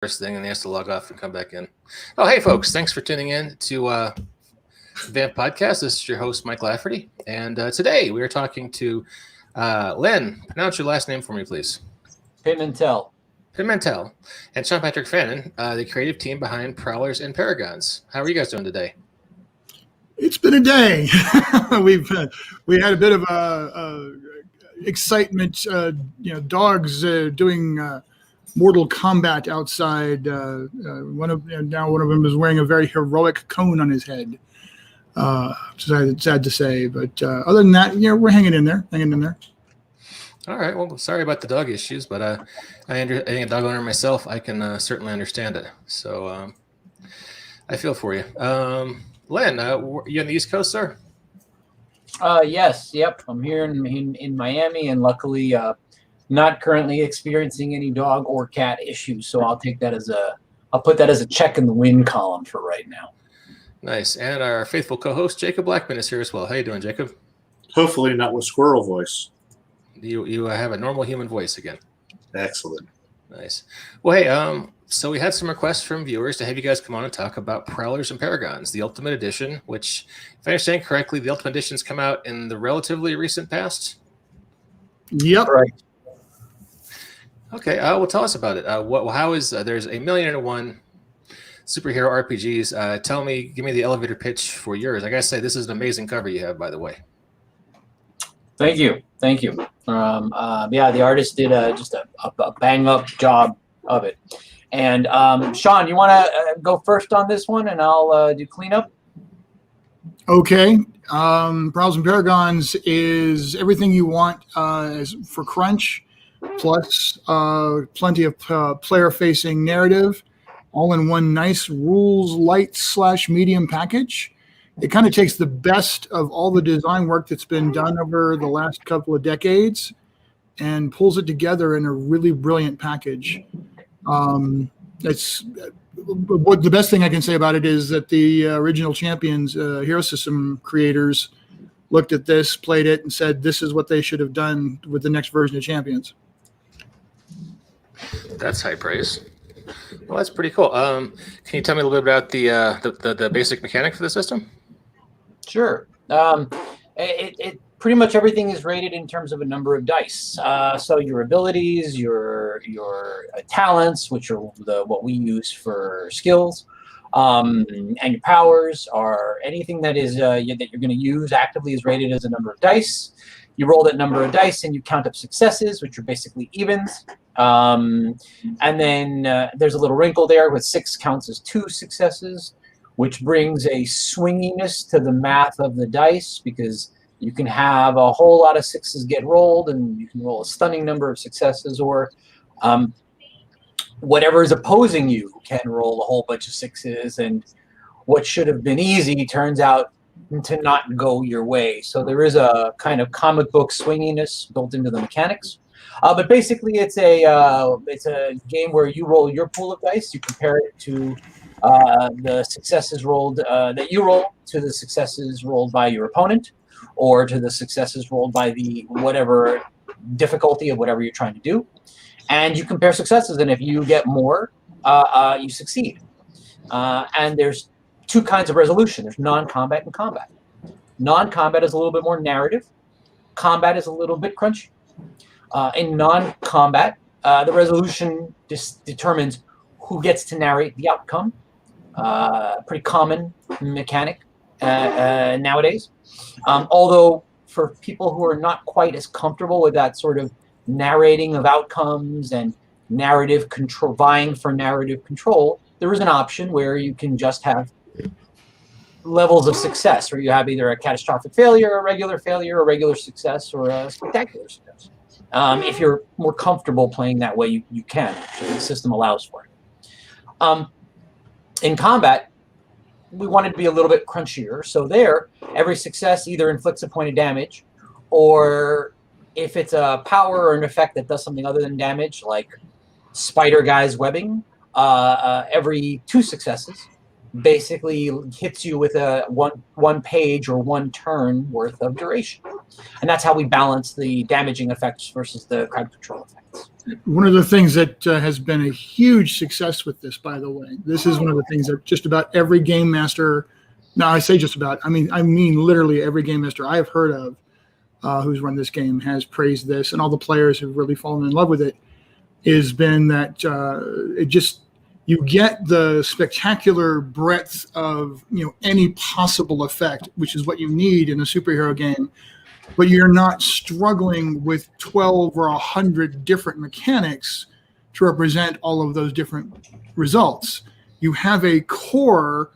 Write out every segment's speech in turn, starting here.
first thing, and he has to log off and come back in. Oh, hey, folks. Thanks for tuning in to Vamp Podcast. This is your host, Mike Lafferty. And today we are talking to Len. Pronounce your last name for me, please. Pimentel. Pimentel. And Sean Patrick Fannin, the creative team behind Prowlers and Paragons. How are you guys doing today? It's been a day. we had a bit of excitement. Dogs doing Mortal Kombat outside. One of them is wearing a very heroic cone on his head. Sad to say, but other than that, we're hanging in there. All right. Well, sorry about the dog issues, but I think a dog owner myself, I can certainly understand it. So I feel for you. Len, you on the East Coast, sir? Yes. Yep. I'm here in Miami, and luckily not currently experiencing any dog or cat issues. So I'll put that as a check in the win column for right now. Nice. And our faithful co-host, Jacob Blackman, is here as well. How you doing, Jacob? Hopefully not with squirrel voice. You have a normal human voice again. Excellent. Nice. Well, hey, so we had some requests from viewers to have you guys come on and talk about Prowlers and Paragons, the Ultimate Edition, which, if I understand correctly, the Ultimate Edition's come out in the relatively recent past? Yep. Right. Okay, well, tell us about it. How is there's 1,000,001 superhero RPGs. Give me the elevator pitch for yours. I gotta say, this is an amazing cover you have, by the way. Thank you. The artist did just a bang up job of it. And Sean, you want to go first on this one, and I'll do cleanup. Okay. Prowlers and Paragons is everything you want for crunch, plus plenty of player-facing narrative, all in one nice rules light / medium package. It kind of takes the best of all the design work that's been done over the last couple of decades and pulls it together in a really brilliant package. The best thing I can say about it is that the original Champions Hero System creators looked at this, played it, and said this is what they should have done with the next version of Champions. That's high praise. Well, that's pretty cool. Can you tell me a little bit about the basic mechanic for the system? Sure. It pretty much everything is rated in terms of a number of dice. So your abilities, your talents, which are what we use for skills, and your powers are anything that is that you're going to use actively is rated as a number of dice. You roll that number of dice and you count up successes, which are basically evens. And then there's a little wrinkle there with 6 counts as 2 successes, which brings a swinginess to the math of the dice, because you can have a whole lot of 6s get rolled, and you can roll a stunning number of successes, or whatever is opposing you can roll a whole bunch of 6s, and what should have been easy turns out to not go your way. So there is a kind of comic book swinginess built into the mechanics. But basically, it's a game where you roll your pool of dice, you compare it to the successes rolled that you roll to the successes rolled by your opponent, or to the successes rolled by the whatever difficulty of whatever you're trying to do, and you compare successes. And if you get more, you succeed. And there's 2 kinds of resolution. There's non-combat and combat. Non-combat is a little bit more narrative. Combat is a little bit crunchy. In non-combat, the resolution determines who gets to narrate the outcome. Pretty common mechanic nowadays. Although for people who are not quite as comfortable with that sort of narrating of outcomes and narrative control, vying for narrative control, there is an option where you can just have levels of success, where you have either a catastrophic failure, a regular success, or a spectacular success. If you're more comfortable playing that way, you can. The system allows for it. In combat, we wanted to be a little bit crunchier. So there, every success either inflicts a point of damage, or if it's a power or an effect that does something other than damage, like Spider Guy's webbing, every 2 successes basically hits you with a one page or one turn worth of duration. And that's how we balance the damaging effects versus the crowd control effects. One of the things that has been a huge success with this, by the way, this is one of the things that just about every game master, now I say just about, I mean literally every game master I have heard of who's run this game has praised this, and all the players have really fallen in love with it, has been that it just, you get the spectacular breadth of any possible effect, which is what you need in a superhero game, but you're not struggling with 12 or 100 different mechanics to represent all of those different results. You have a core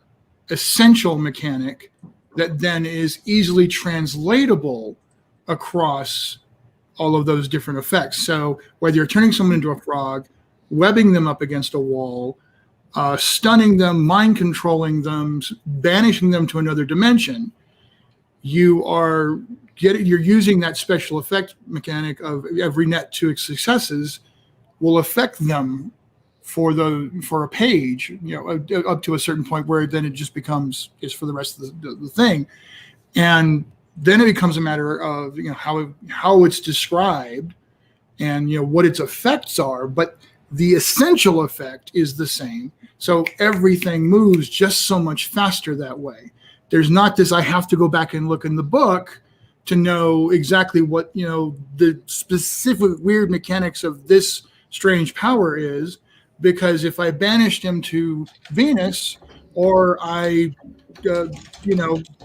essential mechanic that then is easily translatable across all of those different effects. So whether you're turning someone into a frog, webbing them up against a wall, stunning them, mind controlling them, banishing them to another dimension, you're using that special effect mechanic of every net to successes will affect them for a page, up to a certain point where then it just becomes is for the rest of the thing, and then it becomes a matter of how it's described and what its effects are, but the essential effect is the same. So everything moves just so much faster that way. There's not this I have to go back and look in the book to know exactly what the specific weird mechanics of this strange power is, because if I banished him to Venus or I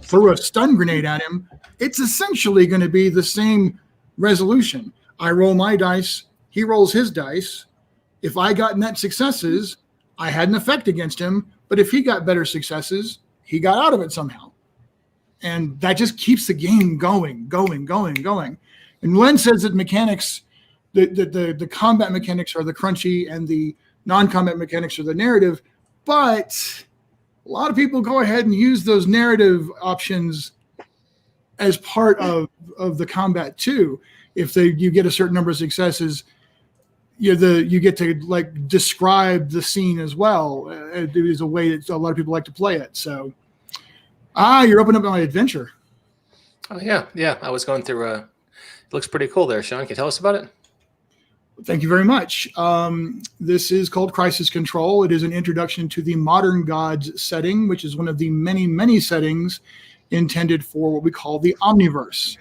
threw a stun grenade at him, it's essentially going to be the same resolution. I roll my dice, he rolls his dice. If I got net successes, I had an effect against him, but if he got better successes, he got out of it somehow. And that just keeps the game going. And Len says that mechanics, the combat mechanics are the crunchy and the non-combat mechanics are the narrative, but a lot of people go ahead and use those narrative options as part of the combat too. If you get a certain number of successes, you get to describe the scene as well. It is a way that a lot of people like to play it. So, you're opening up my adventure. Oh yeah. I was going through. It looks pretty cool there, Sean. Can you tell us about it? Thank you very much. This is called Crisis Control. It is an introduction to the Modern Gods setting, which is one of the many, many settings intended for what we call the Omniverse.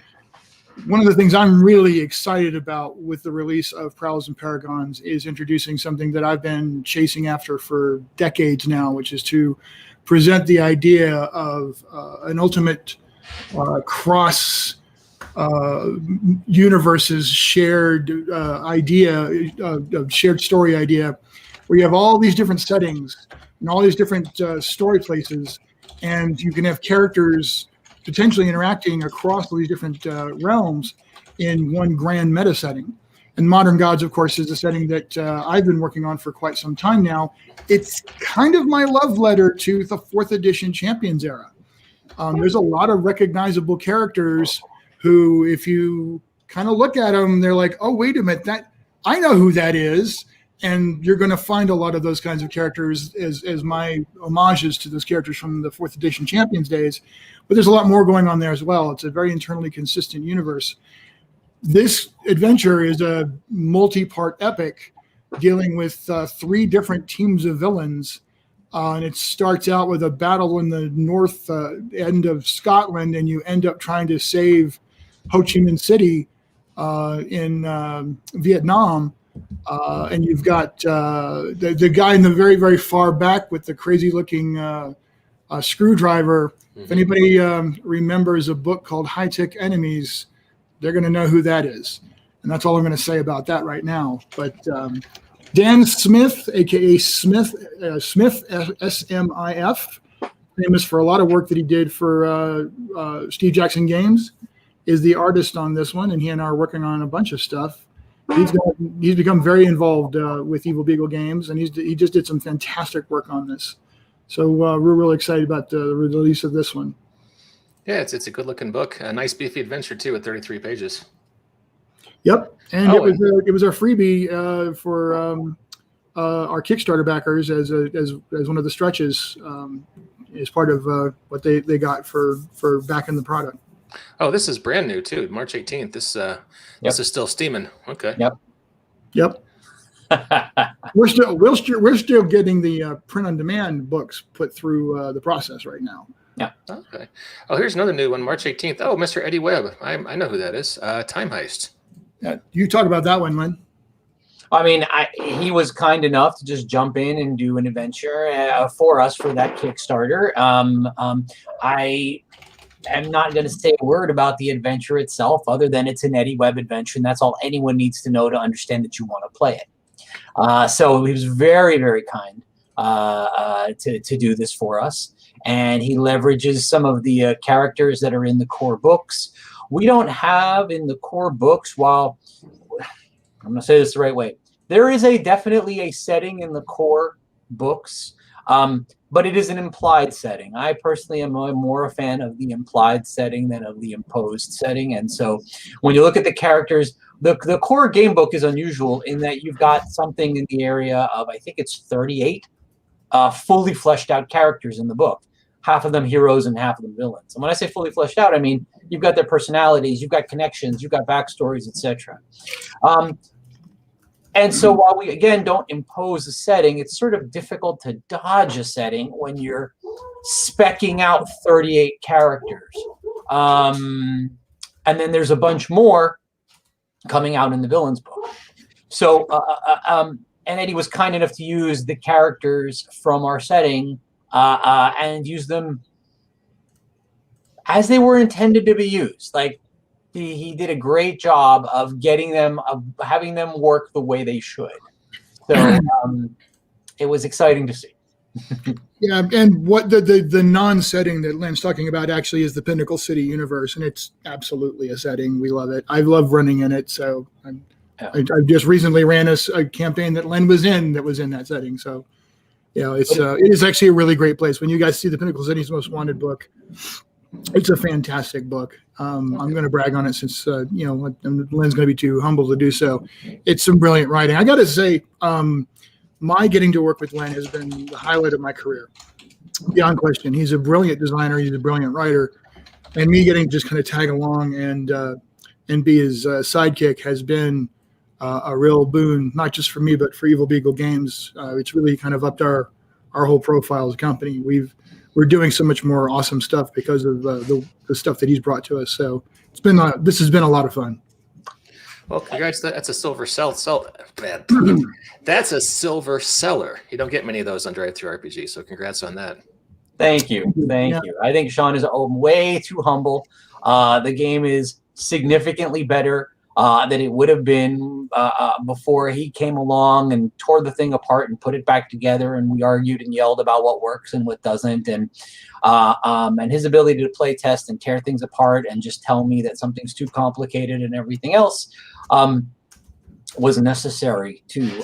One of the things I'm really excited about with the release of Prowlers and Paragons is introducing something that I've been chasing after for decades now, which is to present the idea of an ultimate cross universes shared idea, shared story idea, where you have all these different settings and all these different story places, and you can have characters potentially interacting across all these different realms in one grand meta setting. And Modern Gods, of course, is a setting that I've been working on for quite some time now. It's kind of my love letter to the 4th edition Champions era. There's a lot of recognizable characters who, if you kind of look at them, they're like, oh, wait a minute, that I know who that is. And you're going to find a lot of those kinds of characters as my homages to those characters from the 4th edition Champions days. But there's a lot more going on there as well. It's a very internally consistent universe. This adventure is a multi-part epic dealing with 3 different teams of villains. And it starts out with a battle in the north end of Scotland, and you end up trying to save Ho Chi Minh City in Vietnam. And you've got the guy in the very, very far back with the crazy-looking screwdriver. Mm-hmm. If anybody remembers a book called High Tech Enemies, they're going to know who that is. And that's all I'm going to say about that right now. But Dan Smith, a.k.a. Smith, S-M-I-F, famous for a lot of work that he did for Steve Jackson Games, is the artist on this one, and he and I are working on a bunch of stuff. He's become very involved with Evil Beagle Games, and he just did some fantastic work on this. So we're really excited about the release of this one. Yeah, it's a good-looking book. A nice, beefy adventure, too, with 33 pages. Yep, and it was a freebie for our Kickstarter backers as one of the stretches as part of what they got for backing the product. Oh, this is brand new too. March 18th. This is still steaming. Okay. Yep. We're still getting the print on demand books put through the process right now. Yeah. Okay. Oh, here's another new one. March 18th. Oh, Mr. Eddie Webb. I know who that is. Time Heist. You talk about that one, Lynn. I mean, he was kind enough to just jump in and do an adventure for us for that Kickstarter. I am not going to say a word about the adventure itself, other than it's an Eddie Webb adventure, and that's all anyone needs to know to understand that you want to play it. So he was very, very kind to do this for us, and he leverages some of the characters that are in the core books. We don't have in the core books, while I'm going to say this the right way, there is definitely a setting in the core books, but it is an implied setting. I personally am more a fan of the implied setting than of the imposed setting. And so when you look at the characters, the core game book is unusual in that you've got something in the area of, I think it's 38 fully fleshed out characters in the book. Half of them heroes and half of them villains. And when I say fully fleshed out, I mean you've got their personalities, you've got connections, you've got backstories, etc. And so while we, again, don't impose a setting, it's sort of difficult to dodge a setting when you're speccing out 38 characters. And then there's a bunch more coming out in the villains book. So, and Eddie was kind enough to use the characters from our setting and use them as they were intended to be used. Like, he did a great job of getting them, of having them work the way they should. So it was exciting to see. Yeah, and what the non-setting that Lynn's talking about actually is the Pinnacle City universe, and it's absolutely a setting. We love it. I love running in it. So I just recently ran a campaign that Lynn was in that setting. So it is actually a really great place. When you guys see the Pinnacle City's Most Wanted book, it's a fantastic book. I'm going to brag on it since Lynn's going to be too humble to do so. It's some brilliant writing. I got to say, my getting to work with Len has been the highlight of my career, beyond question. He's a brilliant designer. He's a brilliant writer, and me getting to just kind of tag along and be his sidekick has been a real boon, not just for me but for Evil Beagle Games. It's really kind of upped our whole profile as a company. We're doing so much more awesome stuff because of the stuff that he's brought to us. So this has been a lot of fun. Well, congrats. That's a silver That's a silver seller. You don't get many of those on Drive-Thru RPG. So congrats on that. Thank you. I think Sean is way too humble. The game is significantly better than it would have been before he came along and tore the thing apart and put it back together, and we argued and yelled about what works and what doesn't, and his ability to play test and tear things apart and just tell me that something's too complicated and everything else was necessary to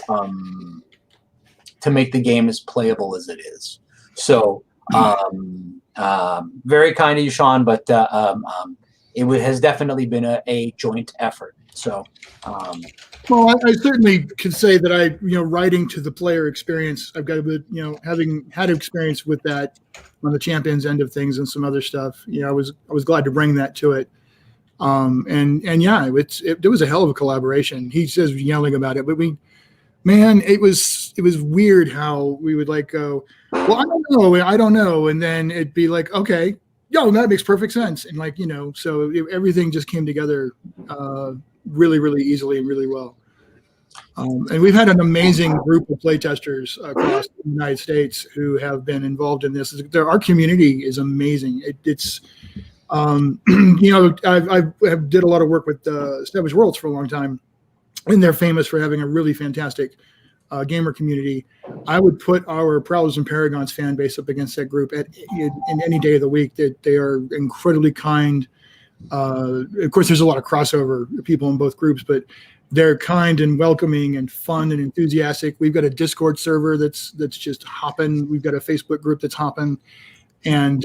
make the game as playable as it is. So very kind of you, Sean, but it has definitely been a joint effort. So, well, I certainly could say that writing to the player experience, I've got having had experience with that on the Champions end of things and some other stuff. I was glad to bring that to it. It was a hell of a collaboration. He says yelling about it, but it was weird how we would go, well, I don't know. And then it'd be like, okay, that makes perfect sense. And so everything just came together really, really easily and really well. And we've had an amazing group of playtesters across the United States who have been involved in this. Our community is amazing. It's I did a lot of work with Established Worlds for a long time, and they're famous for having a really fantastic gamer community. I would put our Prowlers and Paragons fan base up against that group in any day of the week. They are incredibly kind. Of course, there's a lot of crossover people in both groups, but they're kind and welcoming and fun and enthusiastic. We've got a Discord server that's just hopping. We've got a Facebook group that's hopping, and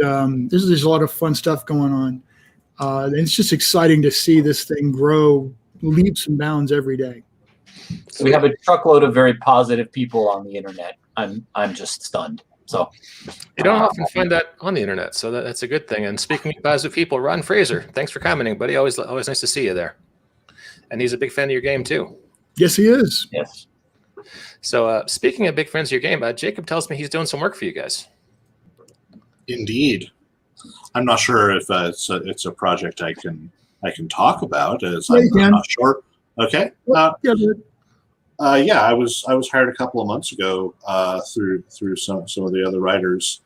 there's a lot of fun stuff going on. And it's just exciting to see this thing grow leaps and bounds every day. We have a truckload of very positive people on the internet. I'm just stunned. So You don't often find that on the internet, so that's a good thing. And speaking of positive people, Ron Fraser, thanks for commenting, buddy. Always nice to see you there. And he's a big fan of your game too. Yes, he is. yes. So speaking of big fans of your game, Jacob tells me he's doing some work for you guys. Indeed. I'm not sure if it's a project I can talk about, as Yeah, you I'm can. not sure. Okay. Yeah, but- Yeah, I was hired a couple of months ago through some of the other writers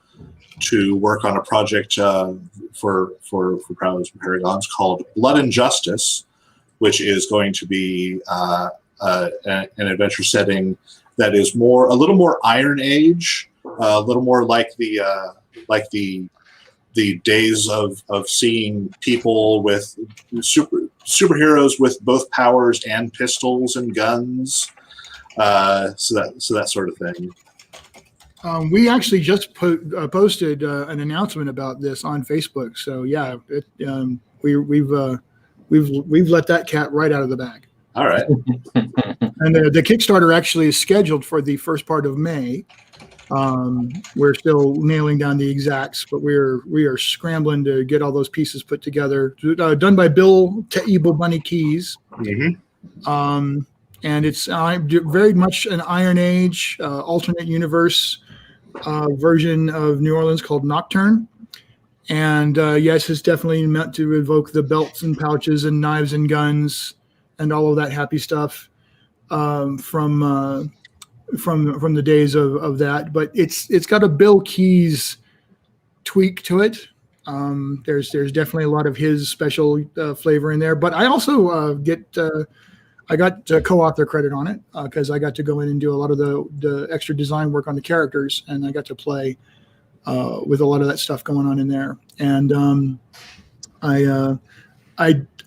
to work on a project for Prowlers and Paragons called Blood and Justice, which is going to be an adventure setting that is a little more Iron Age, a little more like the days of seeing people with superheroes with both powers and pistols and guns. So that sort of thing. We actually just posted an announcement about this on Facebook. So yeah, we've let that cat right out of the bag. All right. And the Kickstarter actually is scheduled for the first part of May. We're still nailing down the exacts, but we are scrambling to get all those pieces put together. Done by Bill Evil Bunny Keys. Mm-hmm. And it's very much an Iron Age alternate universe version of New Orleans called Nocturne. And yes, it's definitely meant to evoke the belts and pouches and knives and guns and all of that happy stuff from the days of that. But it's got a Bill Keys tweak to it. There's definitely a lot of his special flavor in there. But I also I got co-author credit on it because I got to go in and do a lot of the extra design work on the characters, and I got to play with a lot of that stuff going on in there. And I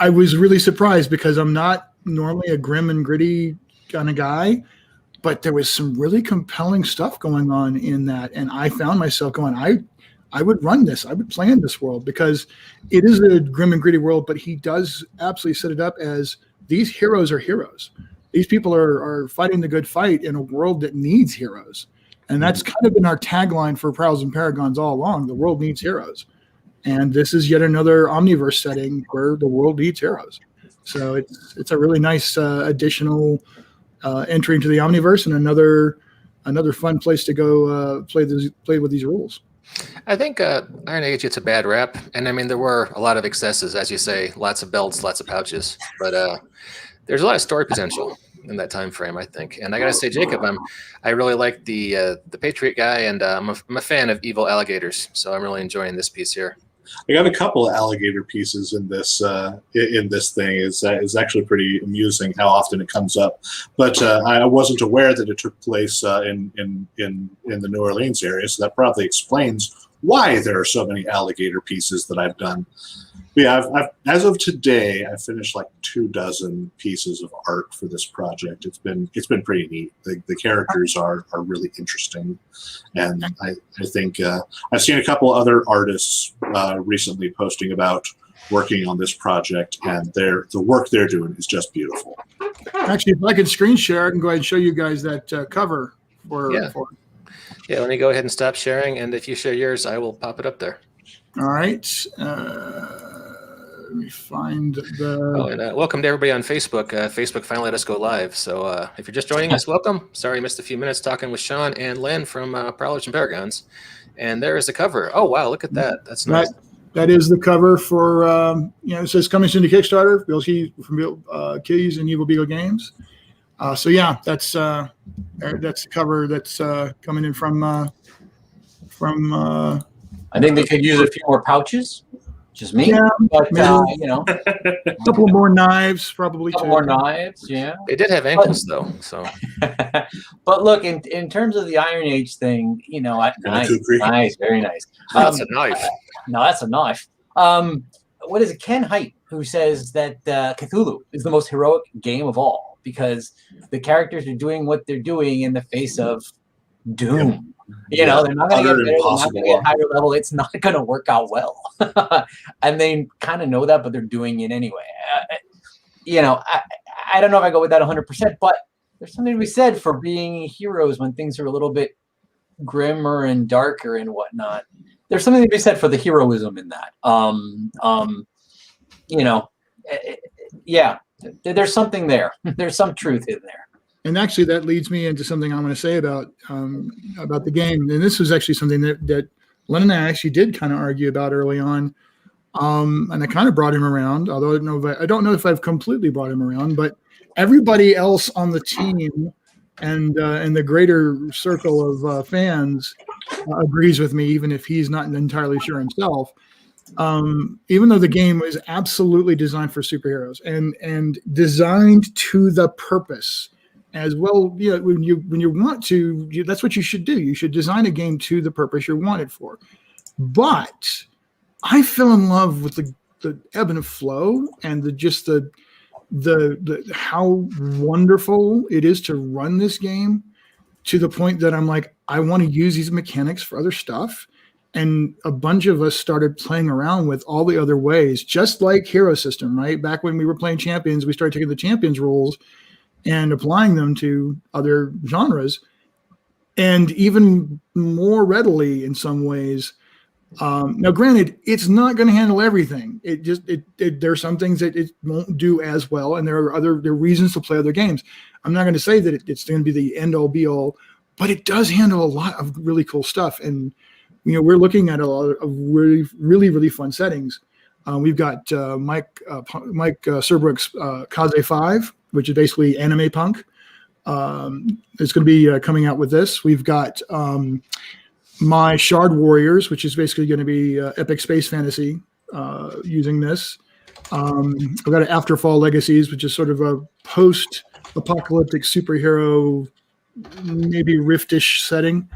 was really surprised because I'm not normally a grim and gritty kind of guy, but there was some really compelling stuff going on in that, and I found myself going, I would run this. I would play in this world because it is a grim and gritty world, but he does absolutely set it up as these heroes are heroes. These people are fighting the good fight in a world that needs heroes. And that's kind of been our tagline for Prowlers and Paragons all along. The world needs heroes. And this is yet another omniverse setting where the world needs heroes. So it's a really nice additional entry into the omniverse and another fun place to go play with these rules. I think Iron Age gets a bad rap, and I mean there were a lot of excesses, as you say, lots of belts, lots of pouches, but there's a lot of story potential in that time frame, I think. And I gotta say, Jacob, I really like the Patriot guy, and I'm a fan of evil alligators, so I'm really enjoying this piece here. I got a couple of alligator pieces in this thing. Is actually pretty amusing how often it comes up. But I wasn't aware that it took place in the New Orleans area, so that probably explains why there are so many alligator pieces that I've done. But yeah, I've as of today, I've finished like 24 pieces of art for this project. It's been pretty neat. The characters are really interesting, and I think I've seen a couple other artists recently posting about working on this project, and the work they're doing is just beautiful. Actually, if I could screen share, I can go ahead and show you guys that cover Yeah. Yeah, let me go ahead and stop sharing, and if you share yours, I will pop it up there. All right. Let me find the. Oh, and welcome to everybody on Facebook. Facebook finally let us go live. So if you're just joining us, welcome. Sorry I missed a few minutes talking with Sean and Len from Prowlers and Paragons. And there is the cover. Oh, wow, look at that. That's nice. That is the cover for, it says coming soon to Kickstarter, Bill Keys from Bill Keys and Evil Beagle Games. So yeah, that's the cover that's coming in from. I think they could use a few more pouches. Just me, Yeah, but a couple more knives, probably. a couple more knives. Yeah. They did have ankles, though. So But look, in terms of the Iron Age thing, nice, very nice. that's a knife. No, that's a knife. What is it? Ken Hite, who says that Cthulhu is the most heroic game of all because the characters are doing what they're doing in the face of doom. They're not going to get better, they're not going to get higher level. It's not going to work out well. And they kind of know that, but they're doing it anyway. I don't know if I go with that 100%, but there's something to be said for being heroes when things are a little bit grimmer and darker and whatnot. There's something to be said for the heroism in that. You know, yeah, there's something there. There's some truth in there. And actually, that leads me into something I'm going to say about the game. And this was actually something that Len and I actually did kind of argue about early on. And I kind of brought him around, although I don't know if I've completely brought him around, but everybody else on the team and the greater circle of fans agrees with me, even if he's not entirely sure himself. Even though the game is absolutely designed for superheroes and designed to the purpose as well, you know, when you want to, that's what you should do. You should design a game to the purpose you're wanted for. But I fell in love with the ebb and flow and the how wonderful it is to run this game, to the point that I'm like, I want to use these mechanics for other stuff. And a bunch of us started playing around with all the other ways, just like Hero System, right? Back when we were playing Champions, we started taking the Champions rules and applying them to other genres, and even more readily in some ways. Now, granted, it's not going to handle everything. There are some things that it won't do as well, and there are reasons to play other games. I'm not going to say that it's going to be the end all be all, but it does handle a lot of really cool stuff. And you know, we're looking at a lot of really, really, really fun settings. We've got Mike Serbrook's Kaze 5, which is basically anime punk. It's going to be coming out with this. We've got my Shard Warriors, which is basically going to be epic space fantasy using this. I've got an Afterfall Legacies, which is sort of a post-apocalyptic superhero, maybe Riftish setting.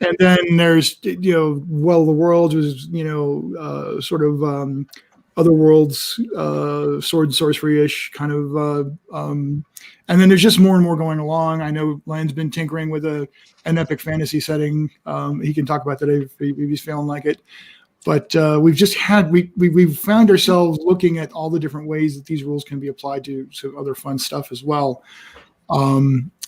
And then there's, you know, Well of the Worlds, was, you know, sort of other worlds, sword and sorcery-ish kind of. And then there's just more and more going along. I know Lan's been tinkering with an epic fantasy setting. He can talk about that if he's feeling like it. But we've found ourselves looking at all the different ways that these rules can be applied to other fun stuff as well.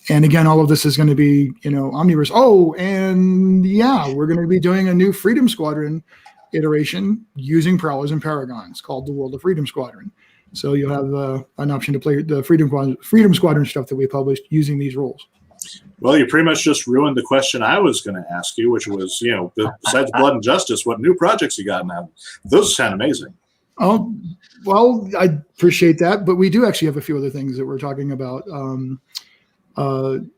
And again, all of this is going to be, you know, Omniverse. Oh, and yeah, we're going to be doing a new Freedom Squadron iteration using Prowlers and Paragons called the World of Freedom Squadron. So you'll have an option to play the Freedom Squadron stuff that we published using these rules. Well, you pretty much just ruined the question I was going to ask you, which was, you know, besides Blood and Justice, what new projects you got now? Those sound amazing. Oh, well, I appreciate that, but we do actually have a few other things that we're talking about.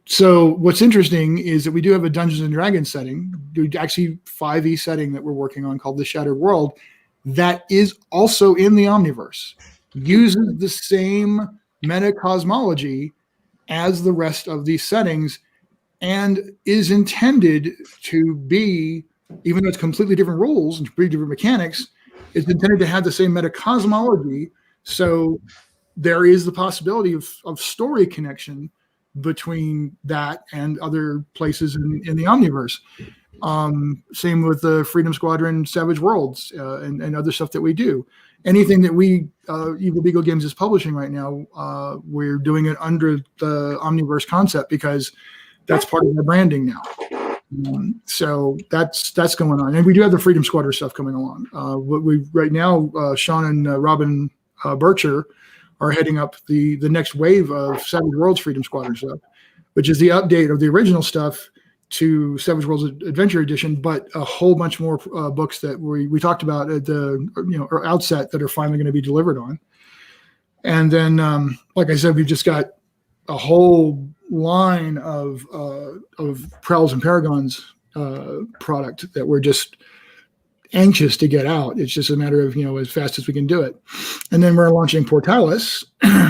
So what's interesting is that we do have a Dungeons and Dragons setting, actually 5e setting that we're working on called the Shattered World, that is also in the Omniverse, uses the same meta cosmology as the rest of these settings, and is intended to be, even though it's completely different rules and completely different mechanics, it's intended to have the same meta cosmology. So there is the possibility of story connection between that and other places in the Omniverse. Same with the Freedom Squadron, Savage Worlds, and other stuff that we do. Anything that we, Evil Beagle Games is publishing right now, we're doing it under the Omniverse concept because that's part of our branding now. So that's going on. And we do have the Freedom Squadron stuff coming along. Right now, Sean and Robin Bircher are heading up the next wave of Savage Worlds Freedom Squadron stuff, which is the update of the original stuff to Savage Worlds Adventure Edition, but a whole bunch more books that we talked about at the outset that are finally going to be delivered on. And then, like I said, we've just got a whole line of Prowlers and Paragons product that we're just anxious to get out. It's just a matter of, as fast as we can do it. And then we're launching Portalis,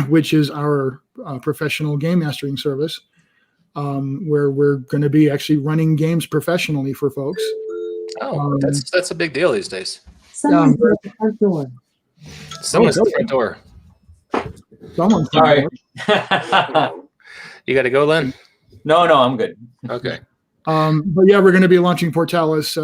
which is our professional game mastering service, where we're going to be actually running games professionally for folks. Oh, that's a big deal these days. Someone's at the front door. Someone's at the front door. Someone's Sorry. You got to go, Len? No, I'm good. Okay. But yeah, we're going to be launching Portalis.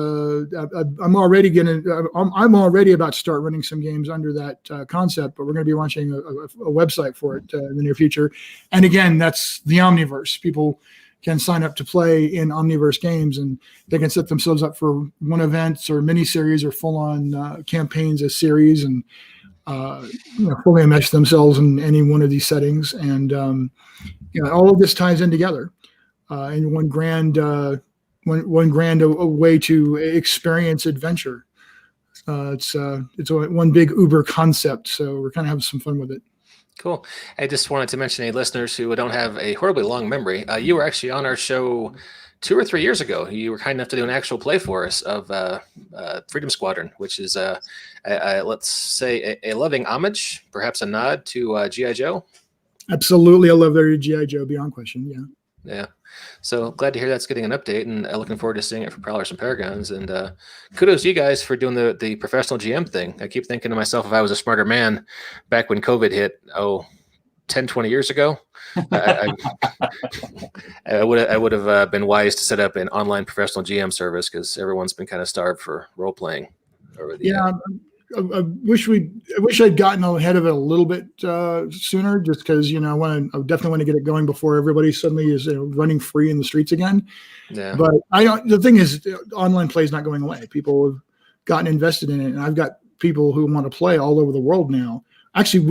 I'm already about to start running some games under that concept, but we're going to be launching a website for it in the near future. And again, that's the Omniverse. People can sign up to play in Omniverse games, and they can set themselves up for one events or mini-series or full-on campaigns as series, and fully enmesh themselves in any one of these settings. And all of this ties in together in one grand way to experience adventure. It's one big Uber concept, so we're kind of having some fun with it. Cool. I just wanted to mention, any listeners who don't have a horribly long memory, you were actually on our show 2 or 3 years ago. You were kind enough to do an actual play for us of Freedom Squadron, which is, let's say, a loving homage, perhaps a nod to G.I. Joe. Absolutely. I love their G.I. Joe, beyond question. Yeah. Yeah. So glad to hear that's getting an update, and looking forward to seeing it for Prowlers and Paragons. And kudos to you guys for doing the professional GM thing. I keep thinking to myself, if I was a smarter man back when COVID hit, 10, 20 years ago, I would have been wise to set up an online professional GM service, because everyone's been kind of starved for role playing. I wish I'd gotten ahead of it a little bit sooner, just because I definitely want to get it going before everybody suddenly is running free in the streets again. Yeah. But the thing is, online play is not going away. People have gotten invested in it, and I've got people who want to play all over the world now. Actually,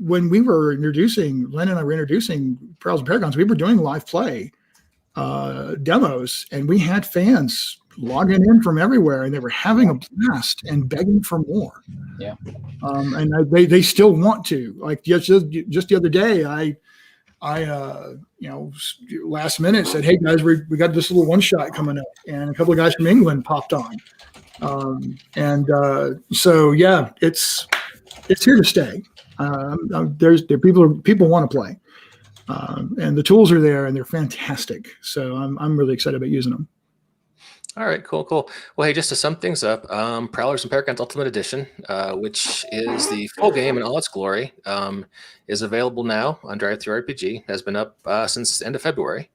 when we were introducing, Len and I were introducing Prowlers and Paragons, we were doing live play demos, and we had fans logging in from everywhere, and they were having a blast and begging for more. Yeah. And they still want to. Like just the other day, I last minute said, "Hey guys, we got this little one shot coming up," and a couple of guys from England popped on. So yeah, it's here to stay. People want to play, and the tools are there, and they're fantastic. So I'm really excited about using them. All right, cool. Well, hey, just to sum things up, Prowlers and Paragons Ultimate Edition, which is the full game in all its glory, is available now on DriveThruRPG. Has been up since the end of February,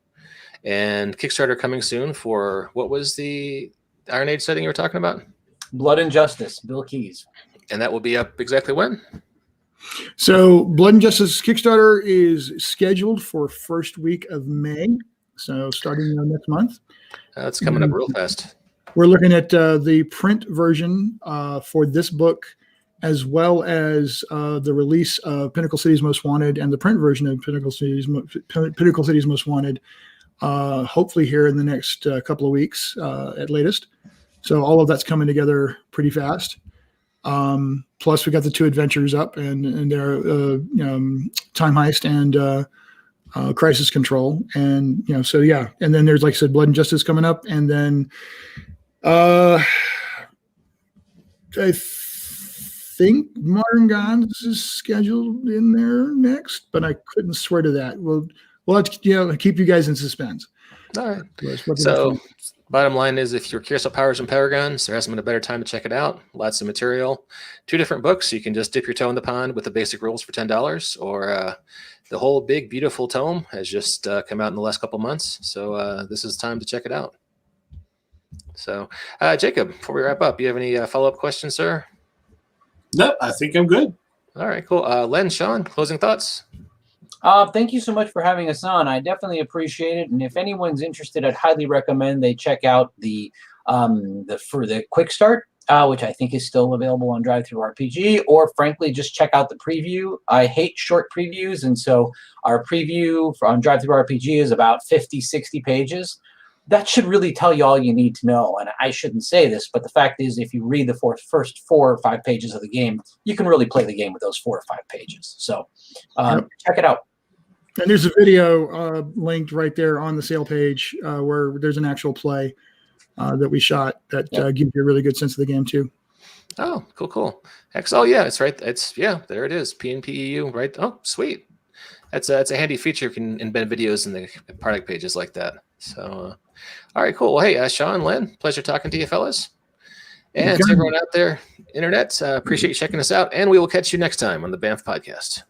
and Kickstarter coming soon for, what was the Iron Age setting you were talking about? Blood and Justice, Bill Keys. And that will be up exactly when? So Blood and Justice Kickstarter is scheduled for first week of May, so starting next month. It's coming up real fast. We're looking at the print version for this book, as well as the release of Pinnacle City's Most Wanted and the print version of Pinnacle City's Most Wanted, hopefully here in the next couple of weeks at latest. So all of that's coming together pretty fast. Plus, we got the 2 adventures up, and they're Time Heist and Crisis Control, and so yeah. And then there's, like I said, Blood and Justice coming up, and then I think Modern Gods is scheduled in there next, but I couldn't swear to that. We'll have to keep you guys in suspense. All right. So bottom line is, if you're curious about Powers and Paragons, there hasn't been a better time to check it out. Lots of material, 2 different books. You can just dip your toe in the pond with the basic rules for $10, or the whole big beautiful tome has just come out in the last couple months. So this is time to check it out. So Jacob, before we wrap up, you have any follow-up questions, sir? No, I think I'm good. All right, cool. Len, Sean, closing thoughts? Thank you so much for having us on. I definitely appreciate it. And if anyone's interested, I'd highly recommend they check out the Quick Start, which I think is still available on DriveThruRPG, or frankly, just check out the preview. I hate short previews, and so our preview on DriveThruRPG is about 50, 60 pages. That should really tell you all you need to know. And I shouldn't say this, but the fact is, if you read the first 4 or 5 pages of the game, you can really play the game with those 4 or 5 pages. So check it out. And there's a video linked right there on the sale page where there's an actual play that we shot that gives you a really good sense of the game too. Oh, cool. Oh yeah, it's right. There it is. PNPEU, right? Oh, sweet. That's a handy feature. You can embed videos in the product pages like that. So, all right, cool. Well, hey, Sean, Len, pleasure talking to you, fellas. And to everyone out there, internet, appreciate you checking us out. And we will catch you next time on the Banff Podcast.